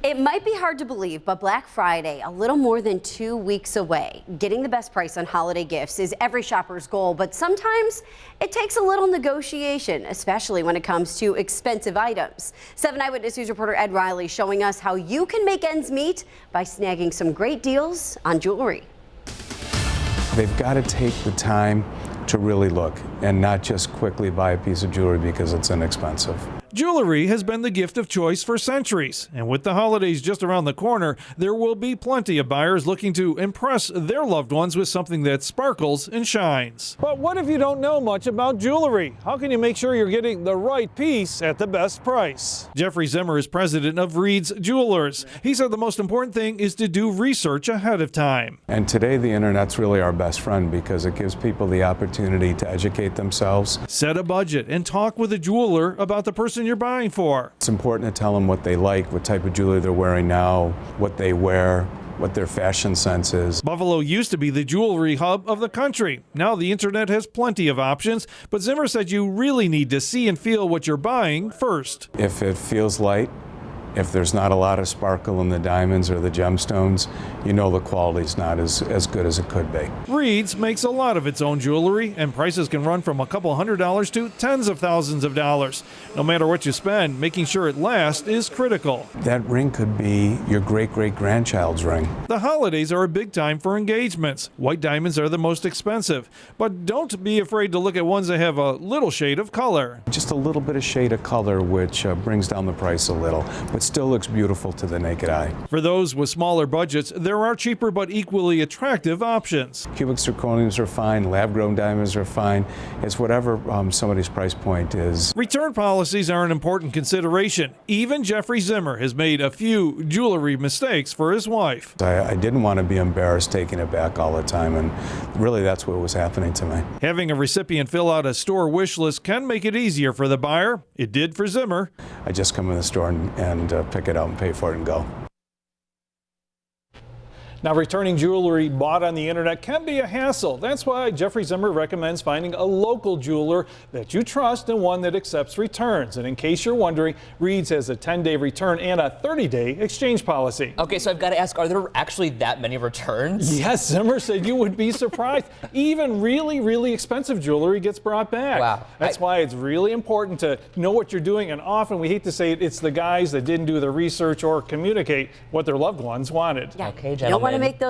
It might be hard to believe, but Black Friday, a little more than 2 weeks away. Getting the best price on holiday gifts is every shopper's goal, but sometimes it takes a little negotiation, especially when it comes to expensive items. 7 Eyewitness News reporter Ed Riley showing us how you can make ends meet by snagging some great deals on jewelry. They've got to take the time to really look and not just quickly buy a piece of jewelry because it's inexpensive. Jewelry has been the gift of choice for centuries, and with the holidays just around the corner, there will be plenty of buyers looking to impress their loved ones with something that sparkles and shines. But what if you don't know much about jewelry? How can you make sure you're getting the right piece at the best price? Jeffrey Zimmer is president of Reed's Jewelers. He said the most important thing is to do research ahead of time. And today the internet's really our best friend because it gives people the opportunity to educate themselves. Set a budget and talk with a jeweler about the person you're buying for. It's important to tell them what they like, what type of jewelry they're wearing now, what they wear, what their fashion sense is. Buffalo used to be the jewelry hub of the country. Now the internet has plenty of options, but Zimmer said you really need to see and feel what you're buying first. If it feels light, if there's not a lot of sparkle in the diamonds or the gemstones, you know the quality's not as good as it could be. Reed's makes a lot of its own jewelry, and prices can run from a couple $100s to tens of thousands of dollars. No matter what you spend, making sure it lasts is critical. That ring could be your great-great-grandchild's ring. The holidays are a big time for engagements. White diamonds are the most expensive, but don't be afraid to look at ones that have a little shade of color. Just a little bit of shade of color, which brings down the price a little, but still looks beautiful to the naked eye. For those with smaller budgets, there are cheaper but equally attractive options. Cubic zirconiums are fine, lab-grown diamonds are fine. It's whatever somebody's price point is. Return policies are an important consideration. Even Jeffrey Zimmer has made a few jewelry mistakes for his wife. I didn't want to be embarrassed taking it back all the time, and really that's what was happening to me. Having a recipient fill out a store wish list can make it easier for the buyer. It did for Zimmer. I just come in the store and pick it out and pay for it and go. Now, returning jewelry bought on the internet can be a hassle. That's why Jeffrey Zimmer recommends finding a local jeweler that you trust and one that accepts returns. And in case you're wondering, Reed's has a 10-day return and a 30-day exchange policy. Okay, so I've got to ask, are there actually that many returns? Yes, Zimmer said you would be surprised. Even really, really expensive jewelry gets brought back. Wow. That's why it's really important to know what you're doing. And often we hate to say it, it's the guys that didn't do the research or communicate what their loved ones wanted. Okay, gentlemen. Want to make those